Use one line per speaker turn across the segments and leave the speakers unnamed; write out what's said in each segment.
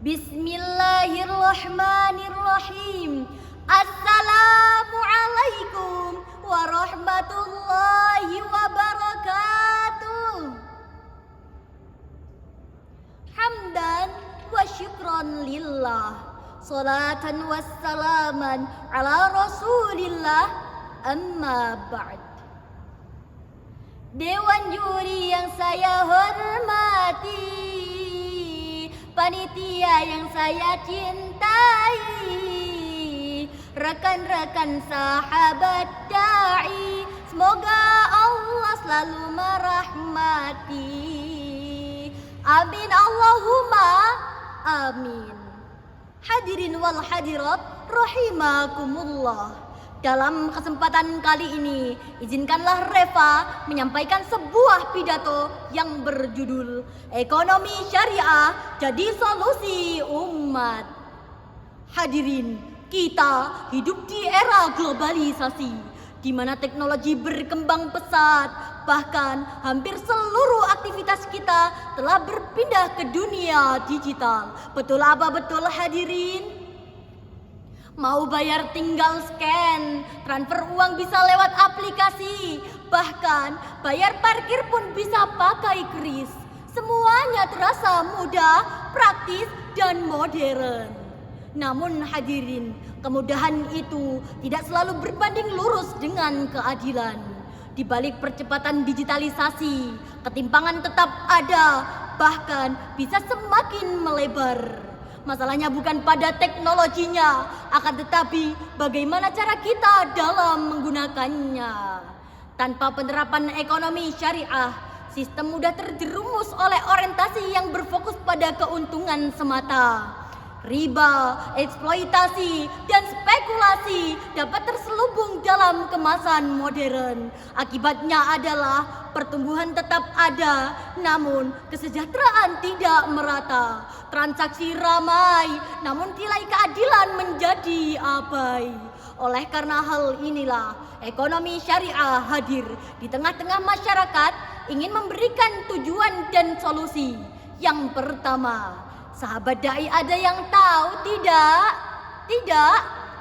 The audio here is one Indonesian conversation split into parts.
Bismillahirrahmanirrahim. Assalamualaikum warahmatullahi wabarakatuh. Hamdan wa syukran lillah, salatan wassalaman ala rasulillah, amma ba'd. Dewan juri yang saya hormati, panitia yang saya cintai, rekan-rekan sahabat da'i, semoga Allah selalu merahmati. Amin Allahumma amin. Hadirin wal hadirat rahimakumullah. Dalam kesempatan kali ini, izinkanlah Reva menyampaikan sebuah pidato yang berjudul Ekonomi Syariah Jadi Solusi Umat. Hadirin, kita hidup di era globalisasi, di mana teknologi berkembang pesat. Bahkan hampir seluruh aktivitas kita telah berpindah ke dunia digital. Betul apa betul hadirin? Mau bayar tinggal scan, transfer uang bisa lewat aplikasi, bahkan bayar parkir pun bisa pakai kris. Semuanya terasa mudah, praktis, dan modern. Namun hadirin, kemudahan itu tidak selalu berbanding lurus dengan keadilan. Di balik percepatan digitalisasi, ketimpangan tetap ada, bahkan bisa semakin melebar. Masalahnya bukan pada teknologinya, akan tetapi bagaimana cara kita dalam menggunakannya. Tanpa penerapan ekonomi syariah, sistem mudah terjerumus oleh orientasi yang berfokus pada keuntungan semata. Riba, eksploitasi, dan spekulasi dapat terselubung dalam kemasan modern. Akibatnya adalah pertumbuhan tetap ada, namun kesejahteraan tidak merata. Transaksi ramai, namun nilai keadilan menjadi abai. Oleh karena hal inilah, ekonomi syariah hadir di tengah-tengah masyarakat ingin memberikan tujuan dan solusi. Yang pertama, sahabat da'i ada yang tahu tidak? Tidak.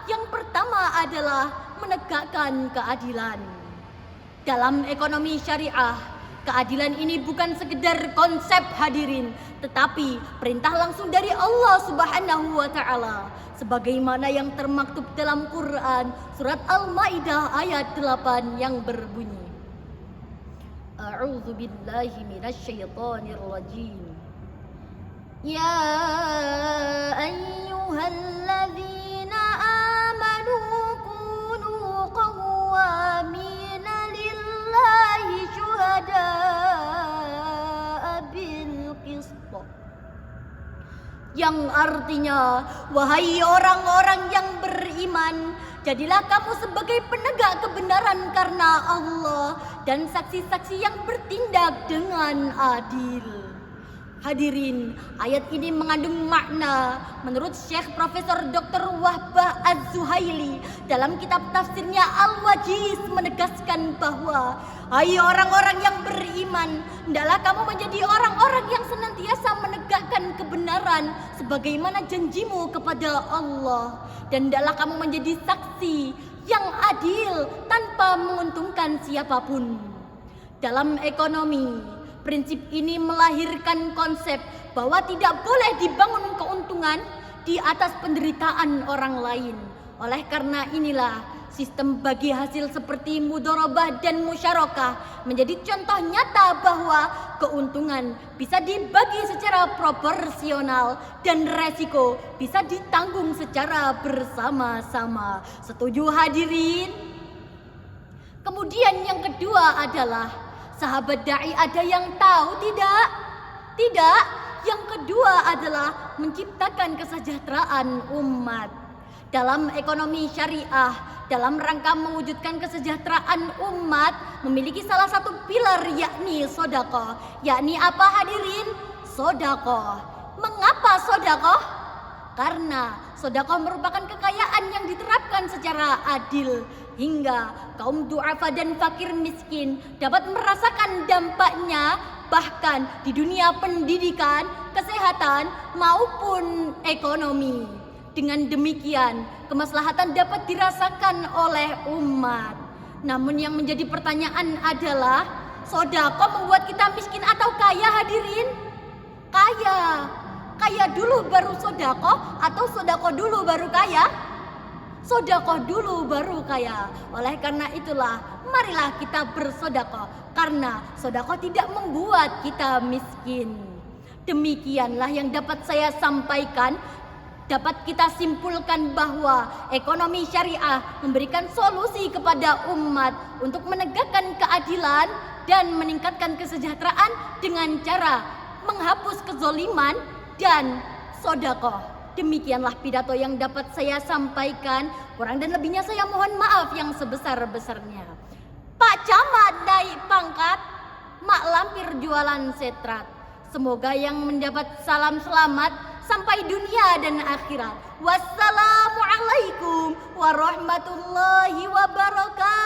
Yang pertama adalah menegakkan keadilan. Dalam ekonomi syariah, keadilan ini bukan sekedar konsep hadirin, tetapi perintah langsung dari Allah Subhanahu wa taala, sebagaimana yang termaktub dalam Quran surat Al-Maidah ayat 8 yang berbunyi, A'udzu billahi minasyaitonir rajim. Ya ayyuhalladzina amanu kunu qawwamina lillahi syuhada'a bil qist. Yang artinya, wahai orang-orang yang beriman, jadilah kamu sebagai penegak kebenaran karena Allah dan saksi-saksi yang bertindak dengan adil. Hadirin, ayat ini mengandung makna menurut Syekh Profesor Dr. Wahbah Az-Zuhaili dalam kitab tafsirnya Al-Wajiz menegaskan bahwa hai orang-orang yang beriman, hendaklah kamu menjadi orang-orang yang senantiasa menegakkan kebenaran sebagaimana janjimu kepada Allah, dan hendaklah kamu menjadi saksi yang adil tanpa menguntungkan siapapun. Dalam ekonomi, prinsip ini melahirkan konsep bahwa tidak boleh dibangun keuntungan di atas penderitaan orang lain. Oleh karena inilah, sistem bagi hasil seperti mudharabah dan musyarakah menjadi contoh nyata bahwa keuntungan bisa dibagi secara proporsional dan resiko bisa ditanggung secara bersama-sama. Setuju hadirin? Kemudian yang kedua adalah, sahabat da'i ada yang tahu tidak? Tidak. Yang kedua adalah menciptakan kesejahteraan umat. Dalam ekonomi syariah, dalam rangka mewujudkan kesejahteraan umat, memiliki salah satu pilar yakni sedekah. Yakni apa hadirin? Sedekah. Mengapa sedekah? Karena sedekah merupakan kekayaan yang diterapkan secara adil, hingga kaum du'afa dan fakir miskin dapat merasakan dampaknya bahkan di dunia pendidikan, kesehatan, maupun ekonomi. Dengan demikian, kemaslahatan dapat dirasakan oleh umat. Namun yang menjadi pertanyaan adalah, sedekah membuat kita miskin atau kaya hadirin? Kaya. Kaya dulu baru sedekah atau sedekah dulu baru kaya? Sedekah dulu baru kaya. Oleh karena itulah, marilah kita bersedekah, karena sedekah tidak membuat kita miskin. Demikianlah yang dapat saya sampaikan. Dapat kita simpulkan bahwa ekonomi syariah memberikan solusi kepada umat untuk menegakkan keadilan dan meningkatkan kesejahteraan dengan cara menghapus kezoliman dan sedekah. Demikianlah pidato yang dapat saya sampaikan. Kurang dan lebihnya saya mohon maaf yang sebesar-besarnya. Pak Camat naik pangkat, Mak Lampir jualan setrat. Semoga yang mendapat salam selamat sampai dunia dan akhirat. Wassalamualaikum warahmatullahi wabarakatuh.